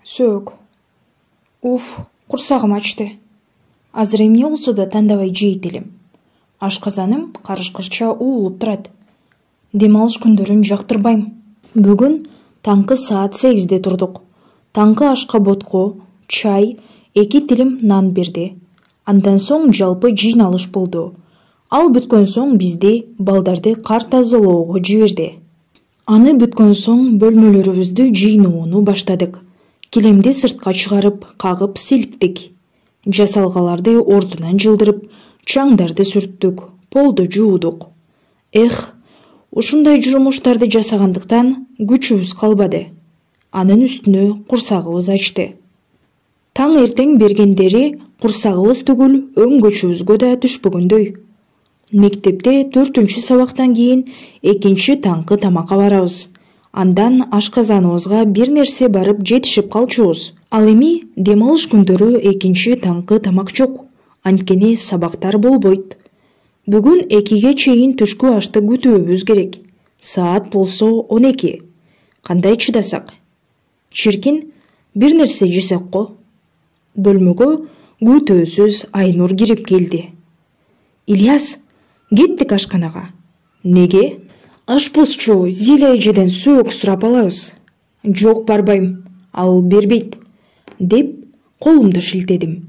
Сөөк. Уф, курсагым ачты. Азыр эмне болсо да тандабай жейт элем. Ашказаным карыш-кырча уулуп турат. Дем алыш күндөрүн жактырбайм. Бүгүн таңкы саат 8-де турдук. Таңкы ашка ботко, чай, 2 тилим нан берди. Андан соң жалпы жыйналыш болду. Ал бүткөн соң бизди балдарды кар тазалоого жиберди. Аны бүткөн соң бөлмөлөрүбүздү жыйноону баштадык. Килемди сыртка чыгарып, кагып силиктик. Жасалгаларды ордунан жылдырып, чаңдарды сүрттүк, полду жуудук. Ушундай жумуштарды жасагандыктан күчүбүз калбады. Анын үстүнө курсагыбыз ачты. Таң эртең бергендери курсагыбыз түгүл өңгөчүбүзгө да түшпөгөндөй. Мектепте 4-чү сабактан кийин 2-чи таңкы тамакка барабыз. Андан ашказаныбызга бир нерсе барып жетишип калчубуз. Ал эми дем алыш күндөрү 2-чи таңкы тамак жок. Анткени сабактар болбойт. Бүгүн 2-ге чейин түшкү ашты күтүүбүз керек. Саат болсо 12. Кандай чыдасак? Чиркин, бир нерсе жесек го. Бөлмөгө күтүүсүз Айнур кирип келди. Ильяс, кеттик ашканага. Неге? Ашпозчу Зиля эжеден сөөк сурап алабыз. Жок, барбайм, ал бербейт, деп колумду шилтедим.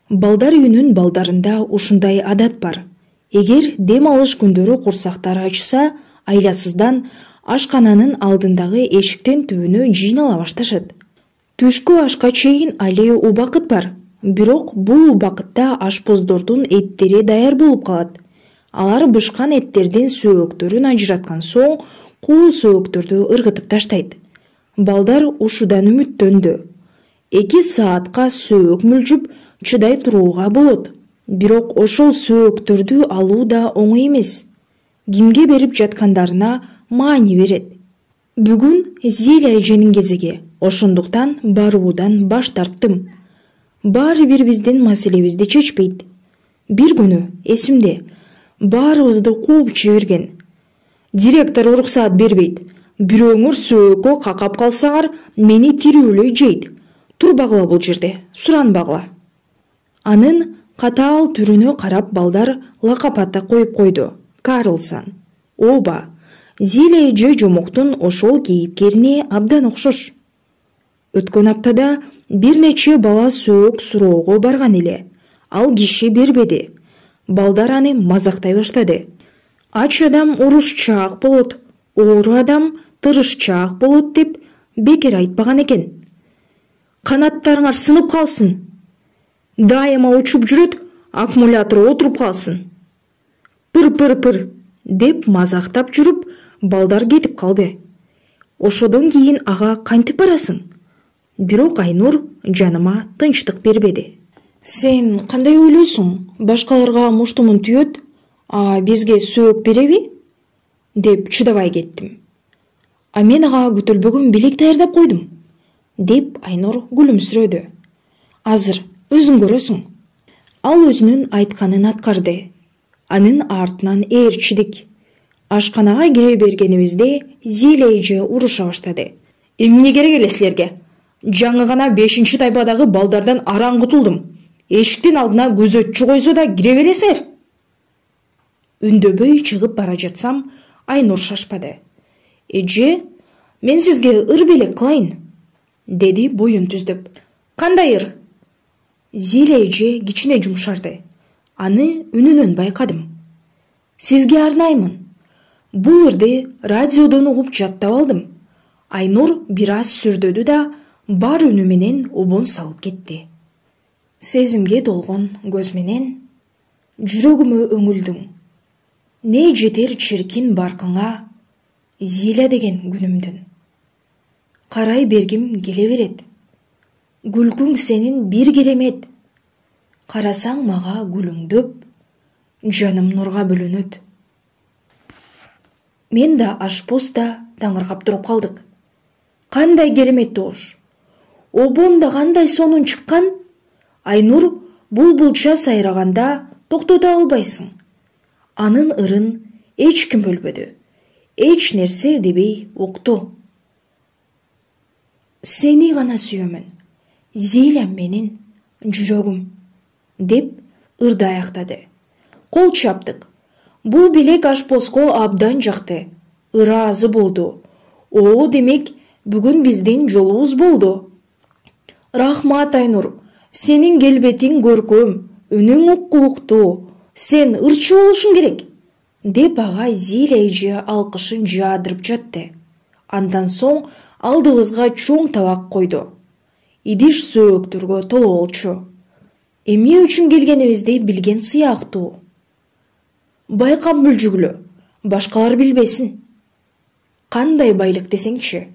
Балдар үйүнүн балдарында ушундай адат бар. Эгер дем алыш күндөрү курсактары ачса, айласыздан ашкананын алдындагы эшиктен түбүнө жыйнала башташат. Түшкү ашка чейин али убакыт бар. Бирок бул убакытта ашпоздордун эттери даяр болуп калат. Алар бышкан эттердин сөөктөрүн ажыраткан соң куу сөөктөрдү ыргытып таштайт. Балдар ушудан үмүттөндү. 2 саатка сөөк мүлжүп чыдай турууга болот. Бирок ошол сөөктөрдү алуу да оңой эмес. Кимге берип жаткандарына маани берет. Бүгүн Зиля эженин кезеги, ошондуктан баруудан баш тарттым. Баары бир биздин маселебизди чечпейт. Бир күнү эсимде, баарыбызды кууп жиберген. Директор уруксаат бербейт. Бирөөңөр сөөккө какап калсаңар, мени тирүүлөй жейт. Турбагыла бул жерде, суранбагыла. Анын катаал түрүнө карап балдар лакап аты коюп койду. Карлсон. Оба, Зиля эже жомоктун ошол кейипкерине абдан окшош. Өткөн аптада бир нече бала сөөк суроого барган эле. Ал киши бербеди. Балдар аны мазактай баштады. Ач адам урушчаак болот, оору адам тырышчаак болот деп бекер айтпаган экен. Канаттарыңар сынып калсын. Дайыма учуп жүрөт, аккумулятор отуруп калсын. Пыр деп мазактап жүрүп, балдар кетип калды. Ошодон кийин ага кантип барасың? Бирок Айнур жаныма тынчтык бербеди. Сен кандай ойлойсуң? Башкаларга муштумун түйөт, а бизге сөөк береби? Деп чыдабай кеттим. А мен ага күтүлбөгөн белек даярдап койдум, деп Айнур күлүмсүрөдү. Азыр өзүң көрөсүң. Ал өзүнүн айтканын аткарды. Анын артынан ээрчидик. Ашканага кире бергенибизде Зиля эже уруша баштады. Эмне керек эле силерге? Жаңы гана 5-чи тайпадагы балдардан араң кутулдум. Эшиктин алдына көзөтчү койсо да кире бересиңер. Үндөбөй чыгып бара жатсам, Айнур шашпады. Эже, мен сизге ыр белек кылайын, деди боюн түздөп. Кандай ыр? Зиля эже кичине жумшарды. Аны үнүнөн байкадым. Сизге арнаймын. Бул ырды радиодон угуп жаттап алдым. Айнур бир аз сүрдөдү да бар үнү менен обон салып кетти. Сезимге долгон көз менен жүрөгүмө өңүлдүң. Не жетер чиркин баркыңа, Зиля деген күнүмдүн. Карай бергим келе берет. Күлкүң сенин бир керемет. Карасаң мага күлүңдөп, жаным нурга бөлөнөт. Мен да ашпоз да таңыркап туруп калдык. Кандай керемет добуш. Обон да кандай сонун чыккан. Айнур булбулча сайраганда токтото албайсың. Анын ырын эч ким бөлбөдү. Эч нерсе дебей укту. Сени гана сүйөмүн, Зилям менин жүрөгүм, деп ырды аяктады. Кол чаптык. Бул белек ашпоско абдан жакты. Ыраазы болду. О, демек, бүгүн биздин жолубуз болду. Рахмат, Айнур. Сенин келбетиң көркөм, үнүң уккулуктуу. Сен ырчы болушуң керек, деп ага Зиля эже алкышын жаадырып жатты. Андан соң алдыбызга чоң табак койду. Идиш сөөктөргө толо болчу. Эмне үчүн келгенибизди билген сыяктуу. Байкап мүлжүгүлө, башкалар билбесин. Кандай байлык десеңчи,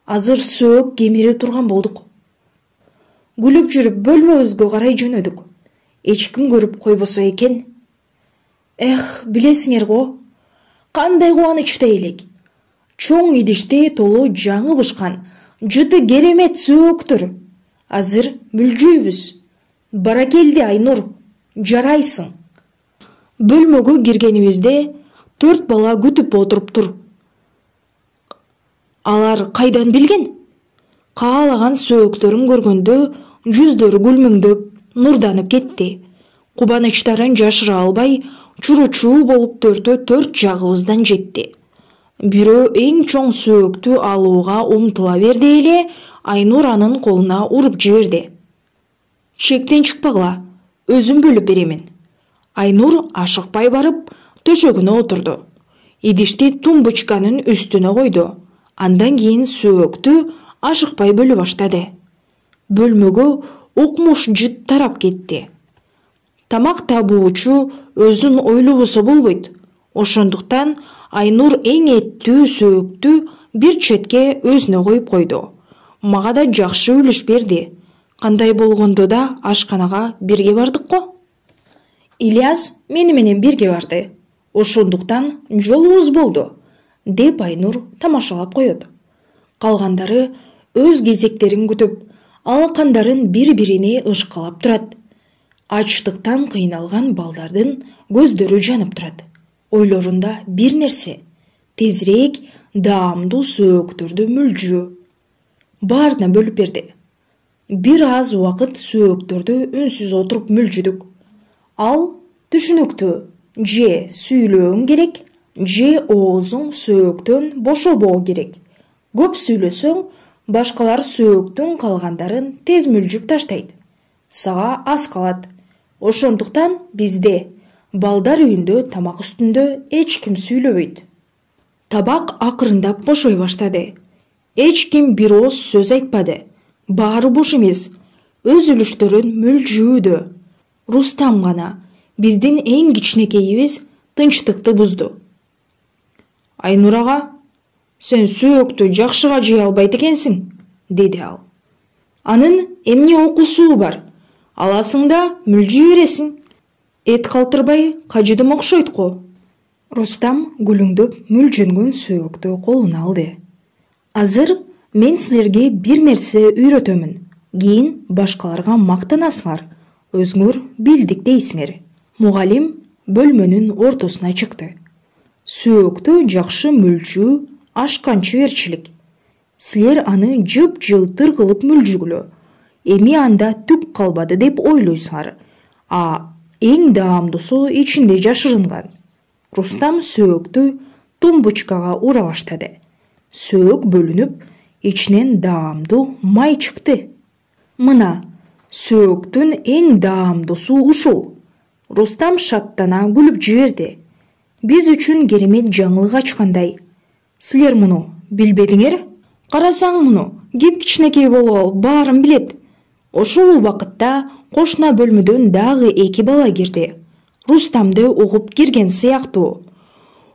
азыр сөөк кемире турган болдук. Күлүп жүрүп бөлмөбүзгө карай жөнөдүк. Эч ким көрүп койбосо экен. Эх, билесиңер го, кандай кубанычта элек. Чоң идиште толо жаңы бышкан, жыты керемет сөөктөр. Азыр мүлжүйбүз. Баракелди, Айнур, жарайсың. Бөлмөгө киргенибизде 4 бала күтүп отуруптур. Алар кайдан билген? Каалаган сөөктөрүн көргөндө жүздөрү күлмөңдөп, нурданып кетти. Кубанычтарын жашыра албай, чуручуу болуп төртө төрт жагыбыздан жетти. Бирөө эң чоң сөөктү алууга умтула берди эле, Айнур анын колуна уруп жиберди. Чектен чыкпагыла, өзүм бөлүп беремин. Айнур ашыкпай барып, төшөгүнө отурду. Идишти тумбочканын үстүнө койду. Андан кийин сөөктү ашыкпай бөлө баштады. Бөлмөгө укмуш жыт тарап кетти. Тамак табуучу өзүн ойлобосо болбойт. Ошондуктан Айнур эң эттүү сөөктү бир четке өзүнө коюп койду. Мага да жакшы үлүш берди. Кандай болгондо да ашканага бирге бардык го. Ильяс мени менен бирге барды. Ошондуктан жолубуз болду, деп Айнур тамашалап коет. Калгандары өз кезектерин күтүп, алакандарын бири-бирине ышкалап турат. Ачтыктан кыйналган балдардын көздөрү жанып турат. Ойлорунда бир нерсе, тезирээк даамдуу сөөктөрдү мүлжүү. Баарына бөлүп берди. Бир аз убакыт сөөктөрдү үнсүз отуруп мүлжүдүк. Ал түшүнүктүү, же сүйлөөң керек, же оозуң сөөктөн бошобоо керек. Көп сүйлөсөң, башкалар сөөктүн калгандарын тез мүлжүп таштайт. Сага аз калат. Ошондуктан бизде, балдар үйүндө тамак үстүндө эч ким сүйлөбөйт. Табак акырындап бошой баштады. Эч ким бир ооз сөз айтпады. Баары бош эмес, өз үлүштөрүн мүлжүүдө. Рустам гана, биздин эң кичинекейибиз, тынчтыкты бузду. Айнур ага, сен сөөктү жакшы кажый албайт экенсиң, деди ал. Анын эмне окусуу бар? Аласың да мүлжүй бересиң. Эт калтырбай кажыдым окшойт го. Рустам күлүңдөп мүлжөнгөн сөөктү колуна алды. Азыр мен силерге бир нерсе үйрөтөмүн. Кийин башкаларга мактанасыңар. Өзүңөр билдик дейсиңер. Мугалим бөлмөнүн ортосуна чыкты. Сөөктү жакшы мүлжүү ашкан чеберчилик. Силер аны жып-жылтыр кылып мүлжүгүлө. Эми анда түк калбады деп ойлойсуңар. Эң даамдуусу ичинде жашырынган. Рустам сөөктү тумбочкага ура баштады. Сөөк бөлүнүп, ичинен даамдуу май чыкты. Мына, сөөктүн эң даамдуусу ушул. Рустам шаттана күлүп жиберди. Биз үчүн керемет жаңылык ачкандай. Силер муну билбедиңер? Карасаң муну, кичинекей болуп баарын билет. Ошол убакытта кошуна бөлмөдөн дагы 2 бала кирди. Рустамды угуп кирген сыяктуу.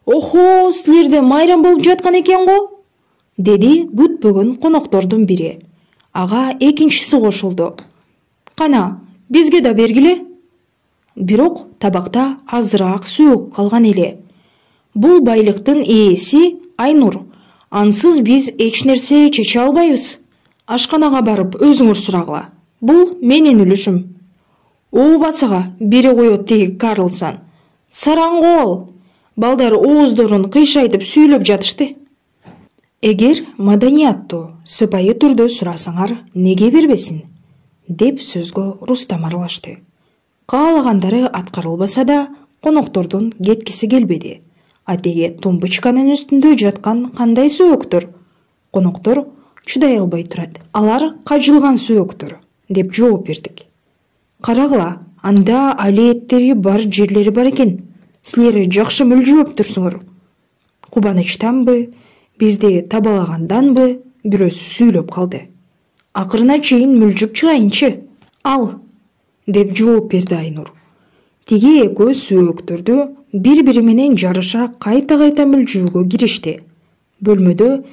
Охо, силерде майрам болуп жаткан экен го, деди күтпөгөн коноктордун бири. Ага экинчиси кошулду. Кана, бизге да бергиле. Бирок табакта азыраак сөөк калган эле. Бул байлыктын ээси Айнур. Ансыз биз эч нерсе чече албайбыз. Ашканага барып өзүңөр сурагыла. Бул менин үлүшүм. Ообасага бере коет теги Карлсон. Сараңгы ал. Балдар ооздорун кыйшайтып сүйлөп жатышты. Эгер маданияттуу, сыпайы түрдө сурасаңар, неге бербесин? Деп сөзгө Рустам аралашты. Каалагандары аткарылбаса да, коноктордун кеткиси келбеди. Атеге тумбычканын үстүндө жаткан кандай сөөктөр? Коноктор чыдай албай турат. Алар кажылган сөөктөр, деп жооп бердик. Карагыла, анда али эттери бар жерлери бар экен. Силер жакшы мүлжүп турсуңар. Кубанычтанбы, бизди табалаганданбы, бирөөсү сүйлөп калды. Акырына чейин мүлжүп чыгайынчы. Ал, деп жооп берди Айнур. Тиги экөө сөөктөрдү бири-бири менен жарыша кайта-кайта мүлжүүгө киришти. Бөлмөдө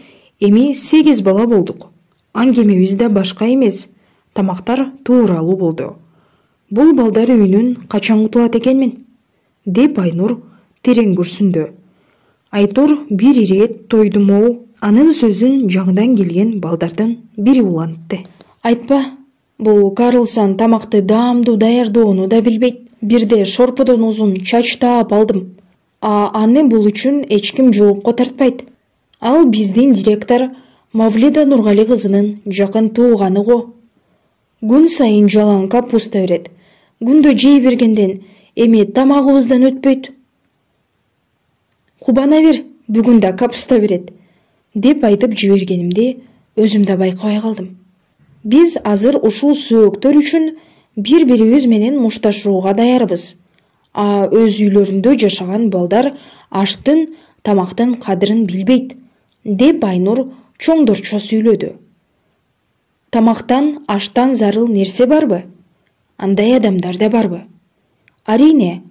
эми 8 бала болдук. Аңгемебиз да башка эмес, тамактар тууралуу болду. Бул балдар үйүнөн качан кутулат экенмин? Деп Айнур терең күрсүндү. Айтор бир ирет тойдумоу, анын сөзүн жаңыдан келген балдардын бири улантты. Айтпа, бул Карлсон тамакты даамдуу даярдоону да билбейт. Бирде шорподон узун чач таап алдым. Аны бул үчүн эч ким жоопко тартпайт. Ал биздин директор Мавлида Нургали кызынын жакын тууганы го. Күн сайын жалаң капуста берет. Күндө жей бергенден эми тамагыбыздан өтпөйт. Кубана бер, бүгүн да капуста берет, деп айтып жибергенимди өзүм да байкабай калдым. Биз азыр ушул сөөктөр үчүн бири-бирибиз менен мушташууга даярбыз. Өз үйлөрүндө жашаган балдар аштын, тамактын кадырын билбейт, деп Айнур чоңдорчо сүйлөдү. Тамактан, аштан зарыл нерсе барбы? Андай адамдар да барбы? Арине,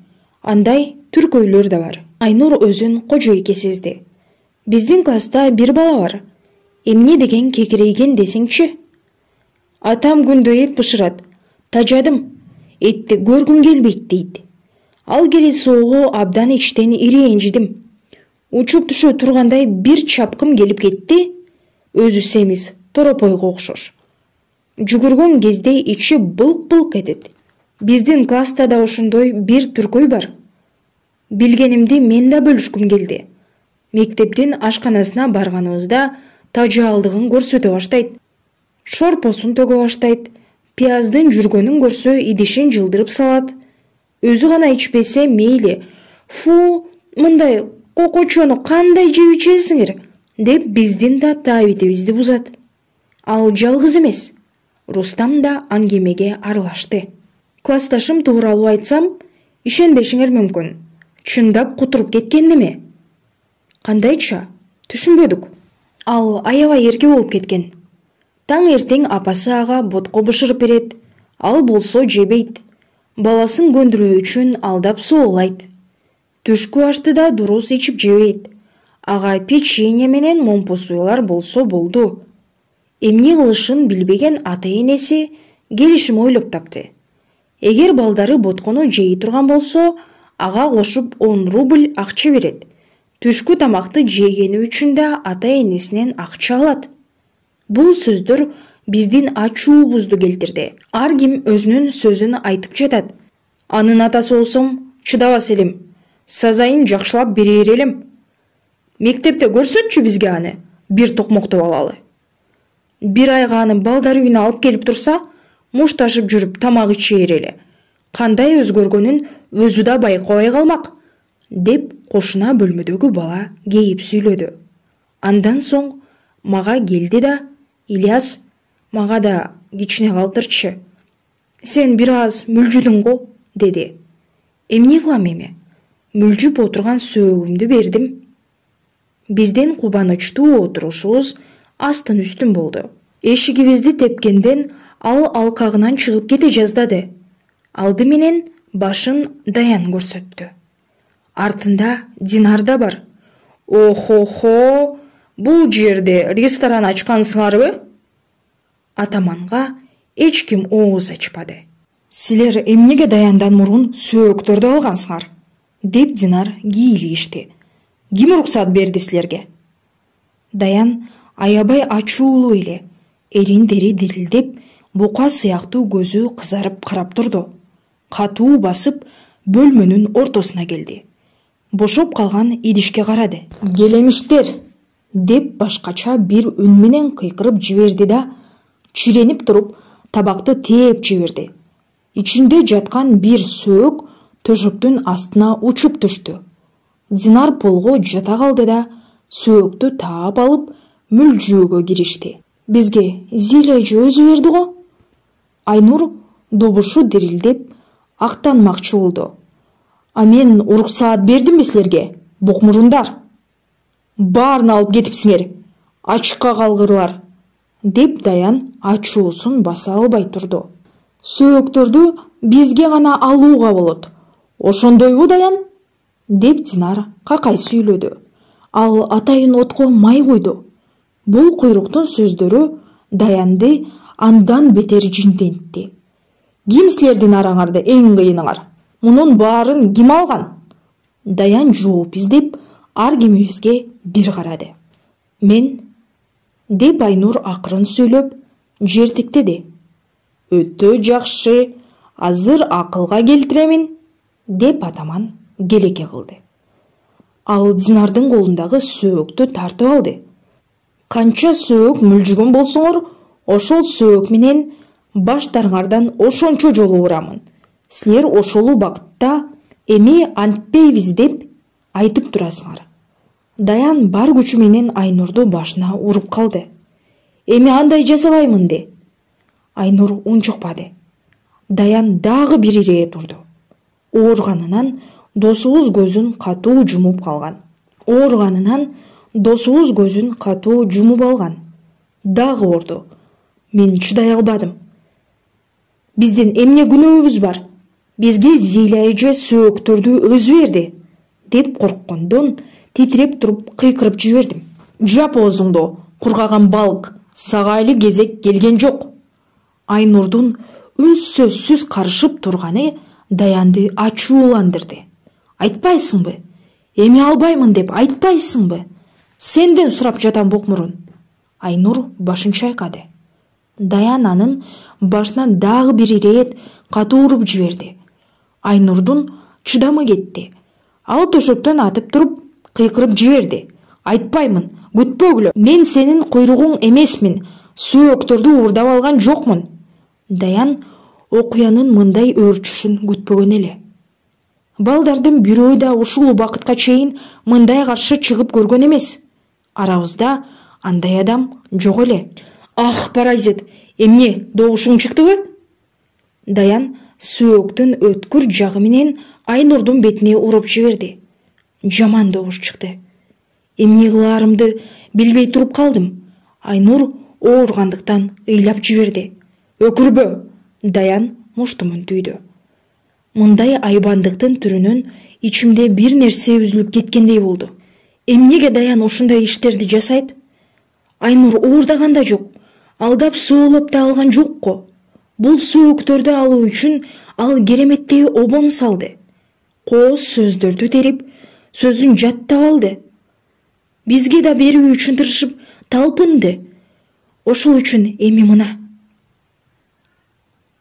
андай түркөйлөр да бар. Айнур өзүн кожойке сезди. Биздин класста бир бала бар. Эмне деген кекирейген десеңчи? Атам күндө эт бышырат. Тажадым. Этти көргүм келбейт дейт. Ал келесоого абдан ичтен иренжидим. Учуп түшө тургандай бир чапкым келип кетти. Өзү семиз, торопойго окшош. Жүгүргөн кезде ичи былк-былк этет. Биздин класста да ошондой бир түркөй бар. Билгенимди мен да бөлүшкүм келди. Мектептин ашканасына барганыбызда тажаалдыгын көрсөтө баштайт. Шорпосун төгө баштайт. Пияздын жүргөнүн көрсө идишин жылдырып салат. Өзү гана ичпесе мейли. Фу, мындай кокочону кандай жеп ичесиңер? Деп биздин да таабитибизди бузат. Ал жалгыз эмес. Рустам да аңгемеге аралашты. Классташым тууралуу айтсам, ишенбешиңер мүмкүн. Чындап кутуруп кеткендими? Кандайча? Түшүнбөдүк. Ал аябай эрке болуп кеткен. Таң эртең апасы ага ботко бышырып берет. Ал болсо жебейт. Баласын көндүрүү үчүн алдап соолайт. Түшкү ашты да дурус ичип жебейт. Ага печенье менен момпусуйлар болсо болду. Эмне кылышын билбеген ата-энеси келишим ойлоп тапты. Эгер балдары боткону жей турган болсо, ага кошуп 10 рубль акча берет. Түшкү тамакты жегени үчүн да ата-энесинен акча алат. Бул сөздөр биздин ачуубузду келтирди. Ар ким өзүнүн сөзүн айтып жатат. Анын атасы болсом, чыдабас элем. Сазайын жакшылап берер элем. Мектепте көрсөтчү бизге аны, бир токмоктоп алалы. Бир айга аны балдар үйүнө алып келип турса, мушташып жүрүп тамак ичер эле. Кандай өзгөргөнүн өзү да байкабай калмак, деп кошуна бөлмөдөгү бала кейип сүйлөдү. Андан соң мага келди да, Ильяс, мага да кичине калтырчы. Сен бир аз мүлжүдүң го, деди. Эмне кылам эми? Мүлжүп отурган сөөгүмдү бердим. Биздин кубанычтуу отурушубуз астын үстүн болду. Эшигибизди тепкенден ал алкагынан чыгып кете жаздады. Алды менен башын Даян көрсөттү. Артында Динар да бар. Охо-хо, бул жерде ресторан ачкансыңарбы? Атаманга эч ким ооз ачпады. Силер эмнеге Даяндан мурун сөөктөрдү алгансыңар? Деп Динар кийлигишти. Ким уруксат берди силерге? Даян аябай ачуулуу эле, эриндери дирилдеп, бука сыяктуу көзү кызарып карап турду. Катуу басып, бөлмөнүн ортосуна келди. Бошоп калган идишке карады. Келемиштер, деп башкача бир үн менен кыйкырып жиберди да, чиренип туруп табакты тээп жиберди. Ичинде жаткан бир сөөк төшөктүн астына учуп түштү. Динар полго жата калды да, сөөктү таап алып мүлжүүгө киришти. Бизге Зиля эже өзү берди го. Айнур добушу дирилдеп актанмакчы болду. А мен уруксаат бердимби силерге, букмурундар? Баарын алып кетипсиңер, ачыкка калгырлар, деп Даян ачуусун баса албай турду. Сөөктөрдү бизге гана алууга болот. Ошондойбу, Даян? Деп Динар какай сүйлөдү. Ал атайын отко май куйду. Бул куйруктун сөздөрү Даянды андан бетер жиндентти. Ким силердин араңарды эң кыйыныңар? Мунун баарын ким алган? Даян жооп издеп, ар кимибизге бир карады. Мен, деп Айнур акырын сүйлөп, жертиктеди. Өтө жакшы, азыр акылга келтиремин, деп атаман келеке кылды. Ал Динардын колундагы сөөктү тартып алды. Канча сөөк мүлжүгөн болсоңор, ошол сөөк менен баштарыңардан ошончо жолу урамын. Силер ошол убакытта эми антпейбиз деп айтып турасыңар. Даян бар күчү менен Айнурду башына уруп калды. Эми андай жасабаймын де. Айнур унчукпады. Даян дагы бир ирээ турду. Оорганынан досубуз көзүн катуу жумуп алган. Дагы оорду. Мен чыдай албадым. Биздин эмне күнөөбүз бар? Бизге Зиля эже сөөктөрдү өзү берди, деп корккондон титиреп туруп кыйкырып жибердим. Жап оозуңду, кургаган балык, сага эле кезек келген жок. Айнурдун үнсөзсүз карышып турганы Даянды ачууландырды. Айтпайсыңбы? Эми албаймын деп айтпайсыңбы? Сенден сурап жатам букмурун. Айнур башын чайкады. Даян анын башынан дагы бир ирет катуу уруп жиберди. Айнурдун чыдамы кетти. Ал төшөктөн атып туруп кыйкырып жиберди. Айтпаймын, күтпөгүлө. Мен сенин куйругуң эмесмин. Сөөктөрдү уурдап алган жокмун. Даян окуянын мындай өөрчүшүн күтпөгөн эле. Балдардын бирөө да ушул убакытка чейин мындай каршы чыгып көргөн эмес. Арабызда андай адам жок эле. Ах, паразит, эмне, добушуң чыктыбы? Даян сөөктүн өткүр жагы менен Айнурдун бетине уруп жиберди. Жаман добуш чыкты. Эмне кылаарымды билбей туруп калдым. Айнур ооргандыктан ыйлап жиберди. Өкүрбө, Даян муштумун түйдү. Мындай айбандыктын түрүнөн ичимде бир нерсе үзүлүп кеткендей болду. Эмнеге Даян ушундай иштерди жасайт? Айнур уурдаган да жок, алдап соолоп да алган жокко. Бул сөөктөрдү алуу үчүн ал кереметтей обон салды. Кооз сөздөрдү терип, сөзүн жаттап алды. Бизге да берүү үчүн тырышып талпынды. Ошол үчүн эми мына.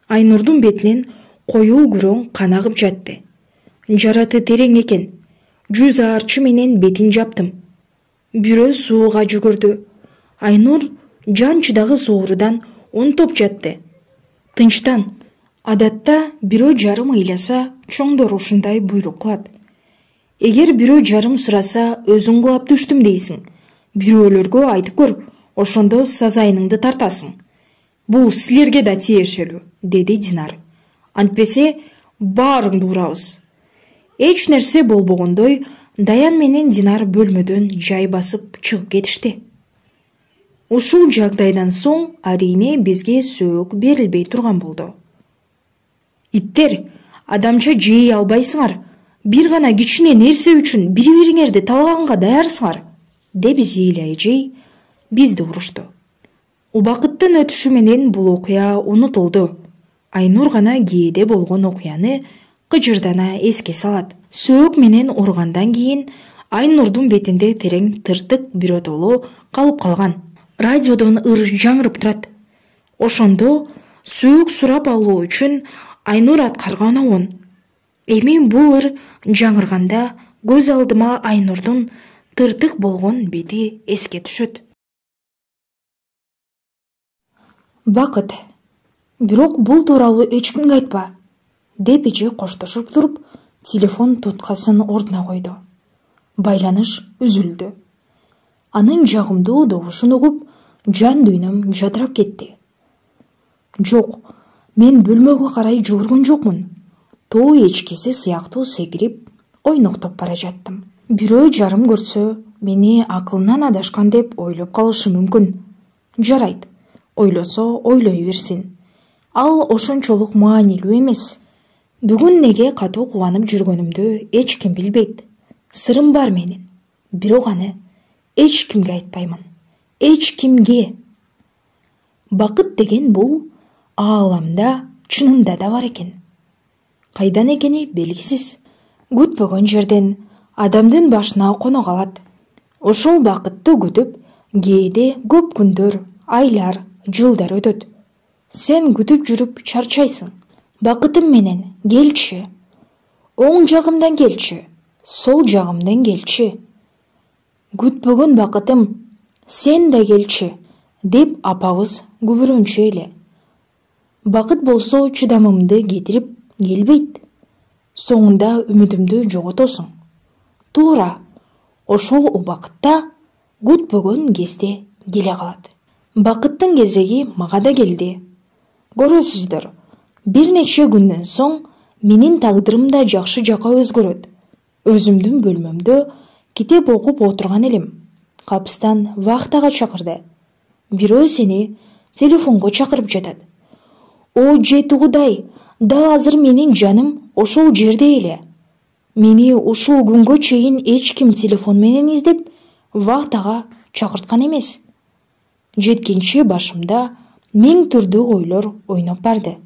Айнурдун бетинен коюу күрөң кан агып жатты. Жараты терең экен. Жүз аарчы менен бетин жаптым. Бирөө сууга жүгүрдү. Айнур жан чыдагы соорудан онтоп жатты. Тынчтан. Адатта бирөө жарым ыйласа, чоңдор ушундай буйрук кылат. Эгер бирөө жарым сураса, өзүң кулап түштүм дейсиң. Бирөөлөргө айтып көр, ошондо сазайыныңды тартасың. Бул силерге да тиешелүү, деди Динар. Антпесе баарыңды урабыз. Эч нерсе болбогондой, Даян менен Динар бөлмөдөн жай басып чыгып кетишти. Ушул жагдайдан соң арине бизге сөөк берилбей турган болду. Иттер, адамча жей албайсыңар. Бир гана кичине нерсе үчүн бири-бириңерди талганга даярсыңар, деп Зиля эжей бизди урушту. Убакыттын өтүшү менен бул окуя унутулду. Айнур гана кээде болгон окуяны кыжырдана эске салат. Сөөк менен ургандан кийин Айнурдун бетинде терең тыртык биротоло калып калган. Радиодон ыр жаңырып турат. Ошондо сөөк сурап алуу үчүн Айнур аткарган обон. Эми бул ыр жаңырганда көз алдыма Айнурдун тыртык болгон бети эске түшөт. Бакыт, бирок бул тууралуу эч кимге айтпа, деп эже коштошуп туруп, телефон туткасын ордуна койду. Байланыш үзүлдү. Анын жагымдуу добушун угуп, жан дүйнөм жадырап кетти. Жок, мен бөлмөгө карай жүгүргөн жокмун. Тоо эчкиси сыяктуу секирип, ойноктоп бара жаттым. Бирөө жарым көрсө, мени акылынан адашкан деп ойлоп калышы мүмкүн. Жарайт, ойлосо ойлой берсин. Ал ошончолук маанилүү эмес. Бүгүн неге катуу кубанып жүргөнүмдү эч ким билбейт. Сырым бар менин. Бирок аны эч кимге айтпаймын. Эч кимге. Бакыт деген бул ааламда чынында да бар экен. Кайдан экени белгисиз. Күтпөгөн жерден адамдын башына коно калат. Ошол бакытты күтүп, кээде көп күндөр, айлар, жылдар өтөт. Сен күтүп жүрүп чарчайсың. Бакытым менен келчи. Оң жагымдан келчи, сол жагымдан келчи. Күтпөгөн бакытым, сен да келчи, деп апабыз күбүрөнчү эле. Бакыт болсо чыдамымды кетирип келбейт. Соңунда үмүтүмдү жоготосуң. Туура, ошол убакытта күтпөгөн кезде келе калат. Бакыттын кезеги мага да келди. Көрөсүздөр, бир нече күндөн соң менин тагдырым да жакшы жакка өзгөрөт. Өзүмдүн бөлмөмдө китеп окуп отурган элем. Капыстан вахтага чакырды. Бирөө сени телефонго чакырып жатат. О жети Кудай, дал азыр менин жаным ошол жерде эле. Мени ушул күнгө чейин эч ким телефон менен издеп, вахтага чакырткан эмес. Жеткенче башымда миң түрдүү ойлор ойноп барды.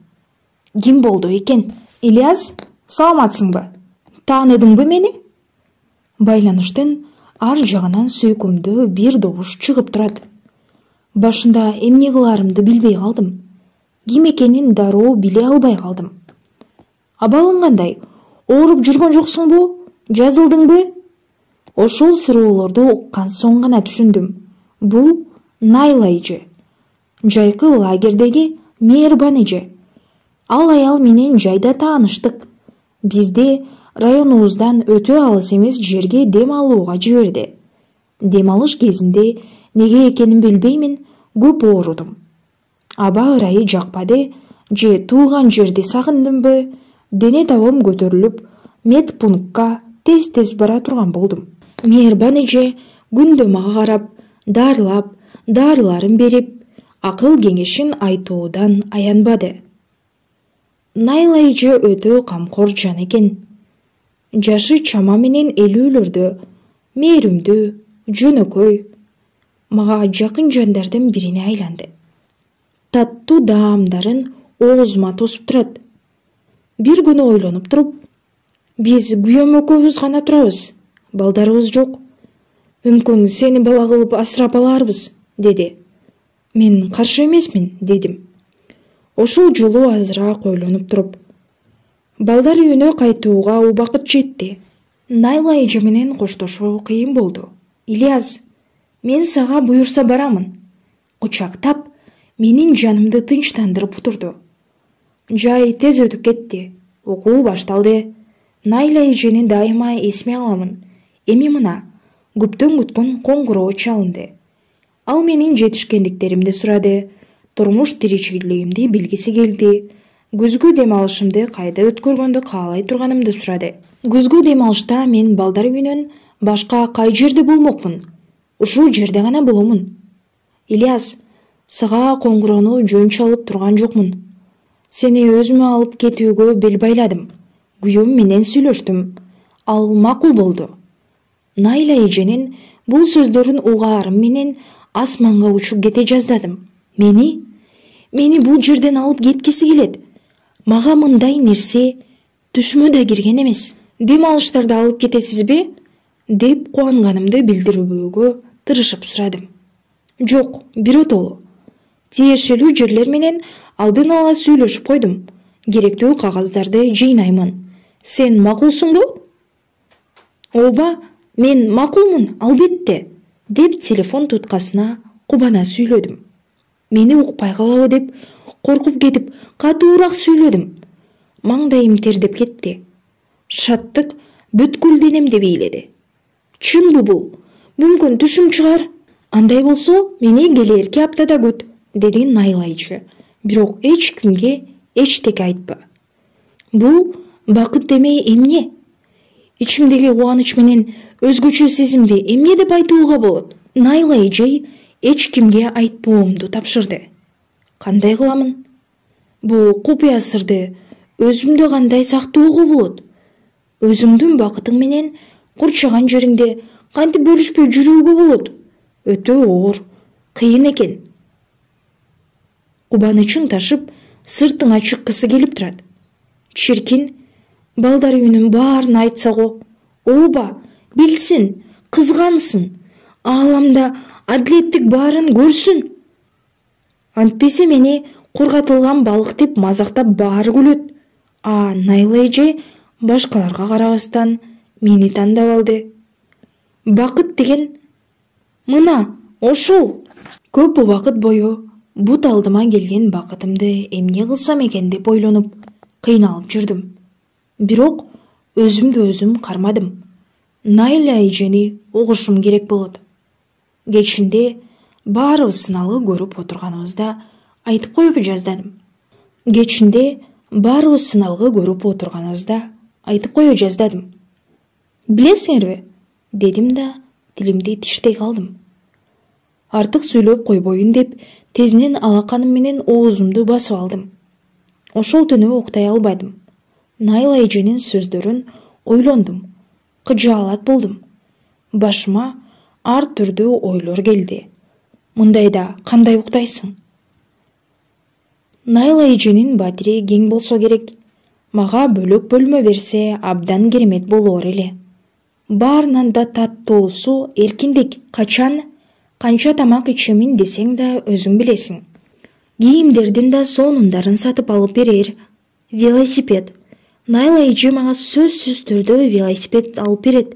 Ким болду экен? Ильяс, саламатсыңбы? Тааныдыңбы мени? Байланыштын ар жагынан сүйкүмдүү бир добуш чыгып турат. Башында эмне кыларымды билбей калдым. Ким экенин дароо биле албай калдым. Абалың кандай? Ооруп жүргөн жоксуңбу? Жазылдыңбы? Ошол суроолорду уккан соң гана түшүндүм. Бул Найла эже. Жайкы лагердеги мээрбан эже. Ал аял менен жайда тааныштык. Бизди районубуздан өтө алыс эмес жерге дем алууга жиберди. Дем алыш кезинде неге экенин билбеймин, көп оорудум. Аба ырайы жакпады, же тууган жерди сагындымбы, дене табым көтөрүлүп, медпунктка тез-тез бара турган болдум. Мээрбан эже күндө мага карап, дарыларын берип, акыл кеңешин айтуудан аянбады. Найла эже өтө камкор жан экен. Жашы чама менен 50-лөрдө, мээримдүү, жөнөкөй. Мага жакын жандардын бирине айланды. Таттуу даамдарын оозума тосуп турат. Бир күнү ойлонуп туруп, биз күйөөм экөөбүз гана турабыз, балдарыбыз жок. Мүмкүн сени бала кылып асырап аларбыз, деди. Мен каршы эмесмин, дедим. Ошол жолу азыраак ойлонуп туруп, балдар үйүнө кайтууга убакыт жетти. Найла эже менен коштошуу кыйын болду. Ильяс, мен сага буюрса барамын. Кучактап, менин жанымды тынчтандырып отурду. Жай тез өтүп кетти. Окуу башталды. Найла эжени дайыма эсме аламын. Эми мына, көптөн күткөн коңгуроо чалынды. Ал менин жетишкендиктеримди сурады. Турмуш тиричилигимди билгиси келди. Күзгү дем алышымды кайда өткөргөндү каалай турганымды сурады. Күзгү дем алышта мен балдар үйүнөн башка кай жерде болмокмун? Ушул жерде гана боломун. Ильяс, сага коңгуроону жөн чалып турган жокмун. Сени өзүмө алып кетүүгө бел байладым. Күйөөм менен сүйлөштүм. Ал макул болду. Найла эженин бул сөздөрүн угаарым менен асманга учуп кете жаздадым. Мени бул жерден алып кеткиси келет. Мага мындай нерсе түшүмө да кирген эмес. Дем алыштарда алып кетесизби? Деп кубанганымды билдирүүгө тырышып сурадым. Жок, биротолу. Тиешелүү жерлер менен алдын ала сүйлөшүп койдум. Керектүү кагаздарды жыйнаймын. Сен макулсуңбу? Ооба, Мен макулмун, албетте, деп телефон туткасына кубана сүйлөдүм. Мени укпай калабы деп коркуп кетип, катуураак сүйлөдүм. Маңдайым тердеп кетти. Шаттык бүткүл денемди бийледи. Чынбы бул? Мүмкүн түшүм чыгар. Андай болсо, мени келээрки аптада күт, деди Найла эже. Бирок эч кимге эчтеке айтпа. Бул бакыт демей эмне? Ичимдеги кубаныч менен өзгөчө сезимди эмне деп айтууга болот? Найла эже эч кимге айтпоомду тапшырды. Кандай кыламын? Бул купуя сырды өзүмдө кандай сактоого болот? Өзүңдүн бакытың менен курчаган жериңде кантип бөлүшпөй жүрүүгө болот? Өтө оор, кыйын экен. Кубанычың ташып, сыртыңа чыккысы келип турат. Чиркин, балдар үйүнүн баарын айтса го. Ооба, билсин, кызгансın. Ааламда адилеттик баарын көрсүн. Антпесе мени кургатылган балык деп мазактап баары күлөт. Найла эже башкаларга карабастан мени тандап алды. Бакыт деген мына, ошол. Көп убакыт бою бут алдыма келген бакытымды эмне кылсам экен деп ойлонуп, кыйналып жүрдүм. Бирок өзүмдү өзүм кармадым. Найла эжени угушум керек болот. Кечинде баарыбыз сыналгы көрүп отурганыбызда айтып коюп жаздадым. Билесиңерби? Дедим да тилимди тиштей калдым. Артык сүйлөп койбоюн деп тезинен алаканым менен оозумду басып алдым. Ошол түнү уктай албадым. Найла эженин сөздөрүн ойлондум. Кыжаалат болдум. Башыма ар түрдүү ойлор келди. Мындайда кандай уктайсың? Найла эженин батири кең болсо керек. Мага бөлөк бөлмө берсе абдан керемет болоор эле. Баарынан да таттоосу эркиндик. Канча тамак ичемин десең да өзүң билесиң. Кийимдердин да сонундарын сатып алып берер. Велосипед. Найла эже мага сөзсүз түрдө велосипед алып берет.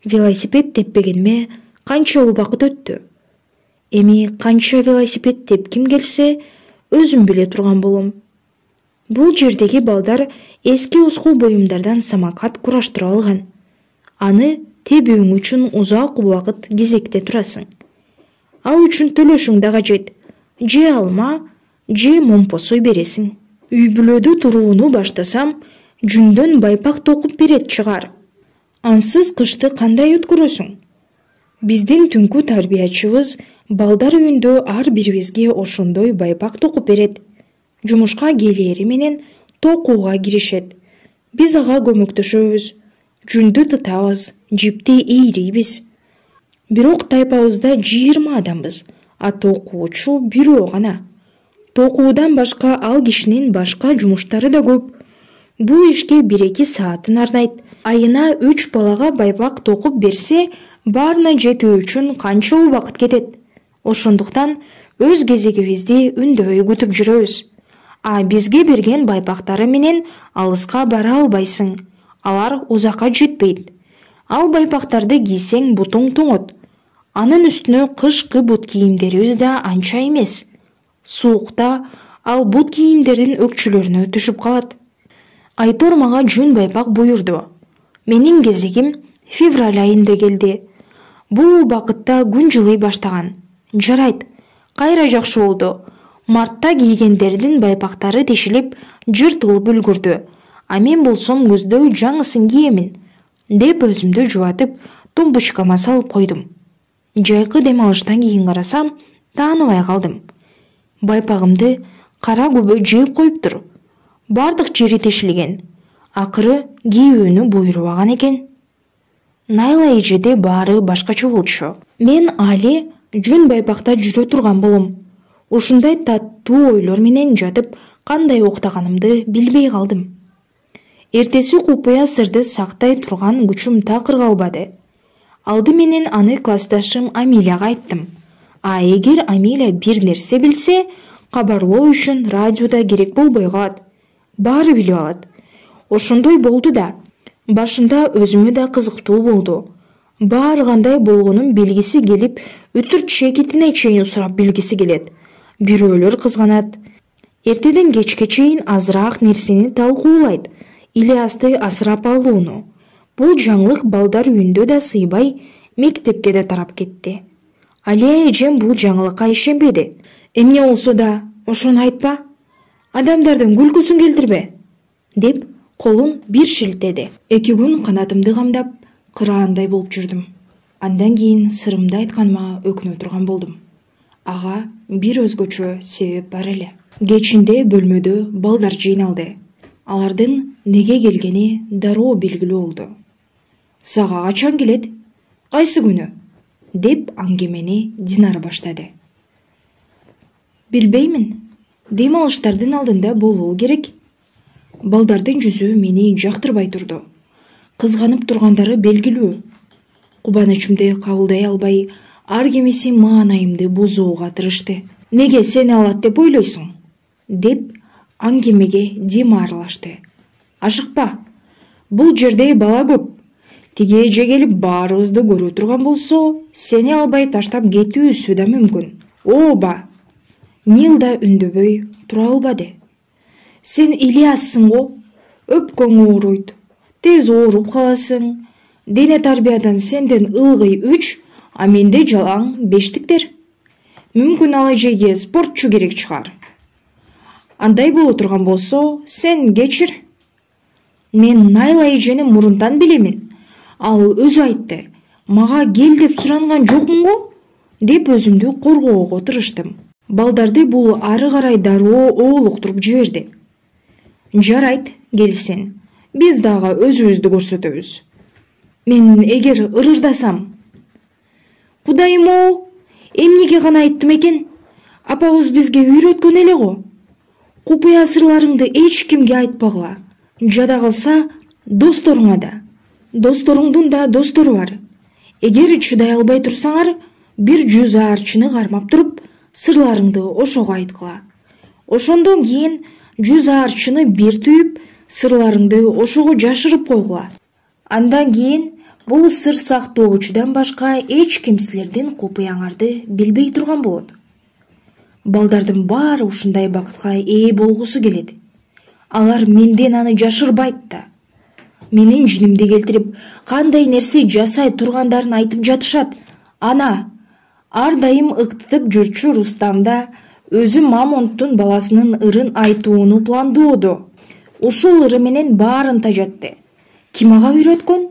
Велосипед теппегениме канча убакыт өттү. Эми канча велосипед тепким келсе, өзүм биле турган болом. Бул жердеги балдар эски ускул буюмдардан самокат кураштыра алган. Аны тебүүң үчүн узак убакыт кезекте турасың. Ал үчүн төлөшүң да кажет. Же алма, же момпосой бересиң. Үй бүлөдө турууну баштасам, жүндөн байпак токуп берет чыгар. Ансыз кышты кандай өткөрөсүң? Биздин түнкү тарбиячыбыз балдар үйүндө ар бирибизге ошондой байпак токуп берет. Жумушка келери менен токууга киришет. Биз ага көмөктөшөбүз. Жүндү тытабыз, жипти ийрийбиз. Бирок тайпабызда 20 адамбыз, а токуучу бирөө гана. Токуудан башка ал кишинин башка жумуштары да көп. Бул ишке 1-2 саатын арнайт. Айына 3 балага байпак токуп берсе, баарына жетүү үчүн канча убакыт кетет. Ошондуктан өз кезегибизди үндөбөй күтүп жүрөбүз. Бизге берген байпактары менен алыска бара албайсың. Алар узакка жетпейт. Ал байпактарды кийсең бутуң тоңот. Анын үстүнө кышкы бут кийимдерибиз да анча эмес. Суукта ал бут кийимдердин өкчүлөрүнө түшүп калат. Айтор мага жүн байпак буйрду. Менин кезегим февраль айында келди. Бул убакытта күн жылый баштаган. Жарайт, кайра жакшы болду. Мартта кийгендердин байпактары тешилип, жыртылып үлгүрдү. Мен болсом күздө жаңысын киемин, деп өзүмдү жубатып, тумбучкама салып койдум. Жайкы дем алыштан кийин карасам, тааныбай калдым. Байпагымды кара күбө жеп коюптур. Бардык жери тешилген. Акыры кийүүнү буйрубаган экен. Найла эжеде баары башкача болчу. Мен али жүн байпакта жүрө турган болом. Ушундай таттуу ойлор менен жатып, кандай уктаганымды билбей калдым. Эртеси купуя сырды сактай турган күчүм такыр калбады. Алды менен аны классташым Амилияга айттым. Эгер Амилия бир нерсе билсе, кабарлоо үчүн радиода керек болбой калат. Баары билип алат. Ошондой болду да. Башында өзүмө да кызыктуу болду. Баары кандай болгонун билгиси келип, үтүр чекитине чейин сурап билгиси келет. Бирөөлөр кызганат. Эртеден кечке чейин азыраак нерсени талкуулайт. Ильясты асырап алууну. Бул жаңылык балдар үйүндө да сыйбай, мектепке да тарап кетти. Алия эжем бул жаңылыкка ишенбеди. Эмне болсо да ошону айтпа, адамдардын күлкүсүн келтирбе, деп колун бир шилтеди. 2 күн канатымды камдап, кыраандай болуп жүрдүм. Андан кийин сырымды айтканыма өкүнө турган болдум. Ага бир өзгөчө себеп бар эле. Кечинде бөлмөдө балдар жыйналды. Алардын неге келгени дароо белгилүү болду. Сага качан келет? Кайсы күнү? Деп аңгемени Динара баштады. Билбеймин. Дем алыштардын алдында болуу керек. Балдардын жүзү мени жактырбай турду. Кызганып тургандары белгилүү. Кубанычымды кабылдай албай, ар кимиси маанайымды бузууга тырышты. Неге сени алат деп ойлойсуң? Деп аңгемеге Дима аралашты. Ашыкпа. Бул жерде бала көп. Тиге эже келип баарыбызды көрө турган болсо, сени албай таштап кетүүсү да мүмкүн. Ооба. Нил да үндөбөй тура албады. Сен Ильяссың го, өпкөң ооруйт, тез ооруп каласың. Дене тарбиядан сенден ылгый 3, а менде жалаң 5тиктер. Мүмкүн ал эжеге спортчу керек чыгар. Андай боло турган болсо, сен кечир. Мен Найла эжени мурунтан билемин. Ал өзү айтты. Мага кел деп суранган жокмун го, деп өзүмдү коргоого тырыштым. Балдарды бул ары карай дароо оолуктуруп жиберди. Жарайт, келсин. Биз дагы өзүбүздү көрсөтөбүз. Мен эгер ырырдасам. Кудайым-о, эмнеге гана айттым экен? Апабыз бизге үйрөткөн эле го. Купуя сырларыңды эч кимге айтпагыла. Жада калса, досторуңа да. Досторуңдун да достору бар. Эгер чыдай албай турсаңар, бир жүз аарчыны кармап туруп, сырларыңды ошого айткыла. Ошондон кийин жүз аарчыны бир түйүп, сырларыңды ошого жашырып койгула. Андан кийин бул сыр сактоочудан башка эч ким силердин купуяңарды билбей турган болот. Балдардын баары ушундай бакытка ээ болгусу келет. Алар менден аны жашырбайт да. Менин жинимди келтирип, кандай нерсе жасай тургандарын айтып жатышат. Ана, ар дайым ыктытып жүрчү Рустамда өзү Мамонттун баласынын ырын айтууну пландоодо. Ушул ыры менен баарын тажатты. Ким ага үйрөткөн?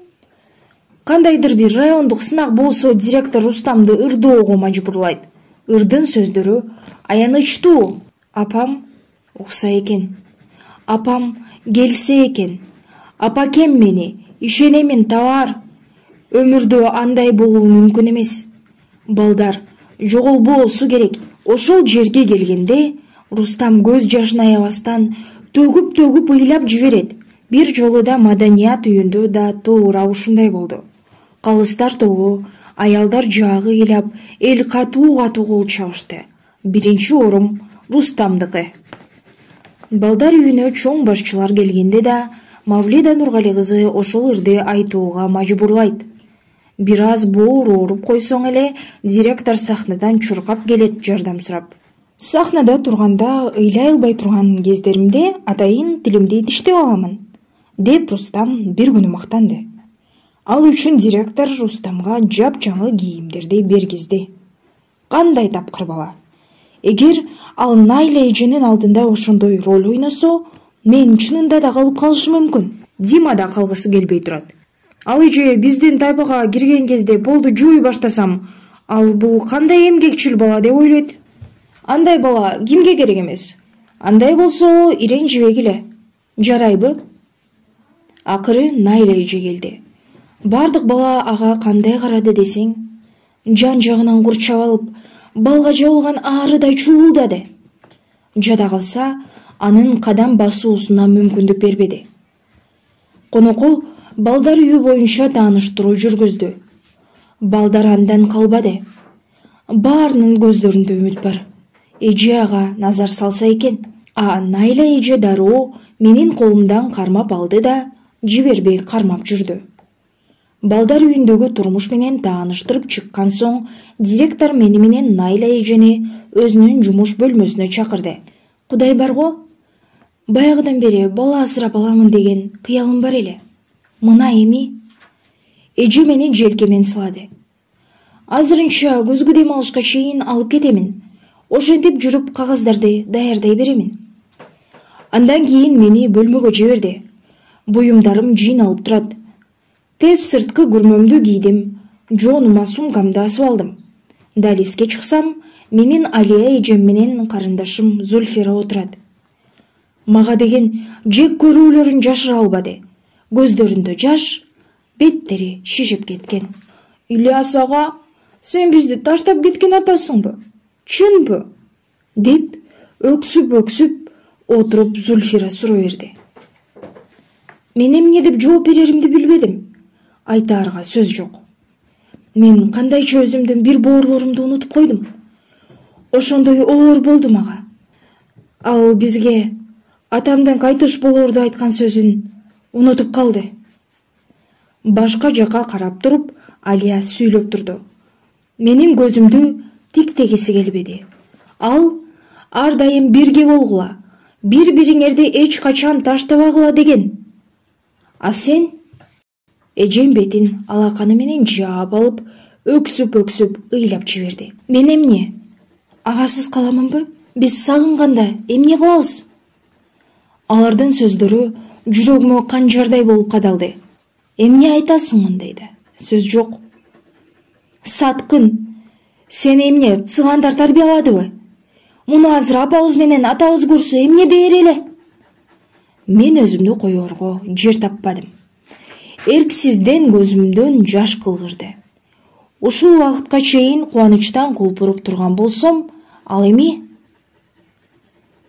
Кандайдыр бир райондук сынак болсо, директор Рустамды ырдоого мажбурлайт. Ырдын сөздөрү аянычтуу. Апам укса экен. Апам келсе экен. Апакем мени, ишенемин табар. Өмүрдө андай болуу мүмкүн эмес. Балдар, жоголбоосу керек. Ошол жерге келгенде Рустам көз жашын аябастан төгүп ыйлап жиберет. Бир жолу да маданият үйүндө да туура ушундай болду. Калыстар тобу, аялдар жагы ыйлап, эл катуу кол чабышты. Биринчи орун Рустамдыкы. Балдар үйүнө чоң башчылар келгенде да Мавлида Нургали кызы ошол ырды айтууга мажбурлайт. Бир аз боор ооруп койсоң эле, директор сахнадан чуркап келет жардам сурап. Сахнада турганда ыйлай албай турган кездеримде атайын тилимди диштеп аламын, деп Рустам бир күнү мактанды. Ал үчүн директор Рустамга жапжаңы кийимдерди бергизди. Кандай тапкыр бала. Эгер ал Найла эженин алдында ошондой роль ойносо, мен чынында да калып калышым мүмкүн. Дима да калгысы келбей турат. Ал эже биздин тайпага кирген кезде полду жууй баштасам, ал бул кандай эмгекчил бала деп ойлойт. Андай бала кимге керек эмес. Андай болсо иренжибегиле. Жарайбы? Акыры Найла эже келди. Бардык бала ага кандай карады десең, жан жагынан курчап алып, балга жабылган аарыдай чуулдады. Жада калса, анын кадам басуусуна мүмкүндүк бербеди. Конокко балдар үйү боюнча тааныштыруу жүргүздү. Балдар андан калбады. Баарынын көздөрүндө үмүт бар. Эже ага назар салса экен. Найла эже дароо менин колумдан кармап алды да жибербей кармап жүрдү. Балдар үйүндөгү турмуш менен тааныштырып чыккан соң директор мени менен Найла эжени өзүнүн жумуш бөлмөсүнө чакырды. Кудай бар го, баягыдан бери бала асырап аламын деген кыялым бар эле. Мына эми эже мени желкемен сылады. Азырынча көзгү дем алышка чейин алып кетемин. Ошентип жүрүп кагаздарды даярдай беремин. Андан кийин мени бөлмөгө жиберди. Буюмдарым жыйналып турат. Тез сырткы күрмөмдү кийдим, жоонума сумкамды асып алдым. Далиске чыксам, менин Алия эжем менен карындашым Зульфира отурат. Мага деген жек көрүүлөрүн жашыра албады. Көздөрүндө жаш, беттери шишип кеткен. Ильяс ага, сен бизди таштап кеткен атасыңбы? Чынбы? Деп өксүп отуруп Зульфира суроо берди. Мен эмне деп жооп береримди билбедим. Айтаарга сөз жок. Мен кандайча өзүмдүн бир боорлорумду унутуп койдум. Ошондой оор болду мага. Ал бизге атамдын кайтыш болоорду айткан сөзүн унутуп калды. Башка жака карап туруп, Алия сүйлөп турду. Менин көзүмдү тиктегиси келбеди. Ал ар дайым бирге болгула, бири-бириңерди эч качан таштабагыла деген. А сен? Эжем бетин алаканы менен жаап алып, өксүп ыйлап жиберди. Мен эмне? Агасыз каламынбы? Биз сагынганда эмне кылабыз? Алардын сөздөрү жүрөгүмө канжардай болуп кадалды. Эмне айтасың мындайда? Сөз жок. Саткын, сен эмне цыгандар тарбияладыбы? Муну азыр апабыз менен атабыз көрсө эмне дээр эле? Мен өзүмдү коерго жер таппадым. Эрксизден көзүмдөн жаш кылгырды. Ушул убакытка чейин кубанычтан кулпуруп турган болсом, ал эми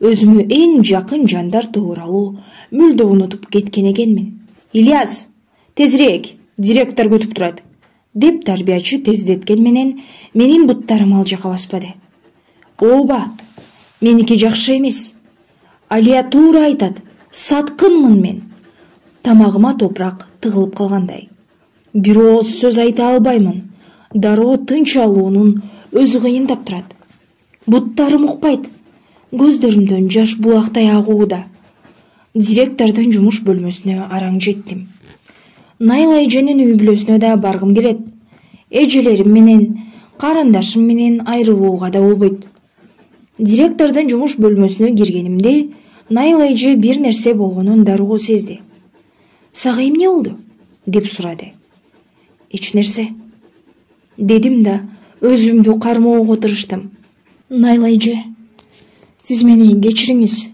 өзүмө эң жакын жандар тууралуу мүлдө унутуп кеткен экенмин. Ильяс, тезирээк, директор күтүп турат, деп тарбиячы тездеткен менен менин буттарым ал жака баспады. Ооба, меники жакшы эмес. Алия туура айтат, саткынмын мен. Тамагыма топурак тыгылып калгандай. Бир ооз сөз айта албаймын. Дароо тынч алуунун өзү кыйындап турат. Буттарым укпайт. Көздөрүмдөн жаш булактай агууда. Директордун жумуш бөлмөсүнө араң жеттим. Найла эженин үй бүлөсүнө да баргым келет. Эжелерим менен, карындашым менен айрылууга да болбойт. Директордун жумуш бөлмөсүнө киргенимде Найла эже бир нерсе болгонун дароо сезди. Сага эмне болду? Деп сурады. Эч нерсе. Дедим да өзүмдү кармоого тырыштым. Найла эже, сиз мени кечириңиз.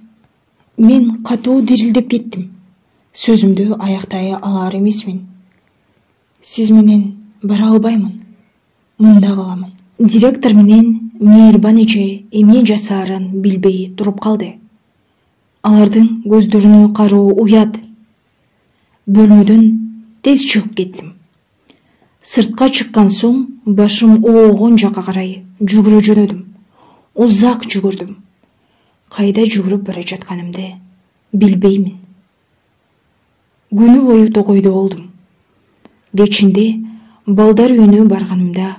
Мен катуу дирилдеп кеттим. Сөзүмдү аяктай алар эмесмин. Сиз менен бара албаймын. Мында каламын. Директор менен Мейирбан эже эмне жасаарын билбей туруп калды. Алардын көздөрүнө кароо уят. Бөлмөдөн тез чыгып кеттим. Сыртка чыккан соң башым оогон жака карай жүгүрө жөнөдүм. Узак жүгүрдүм. Кайда жүгүрүп бара жатканымды билбеймин. Күнү бою токойдо болдум. Кечинде балдар үйүнө барганымда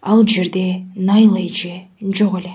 ал жерде Найла эже жок эле.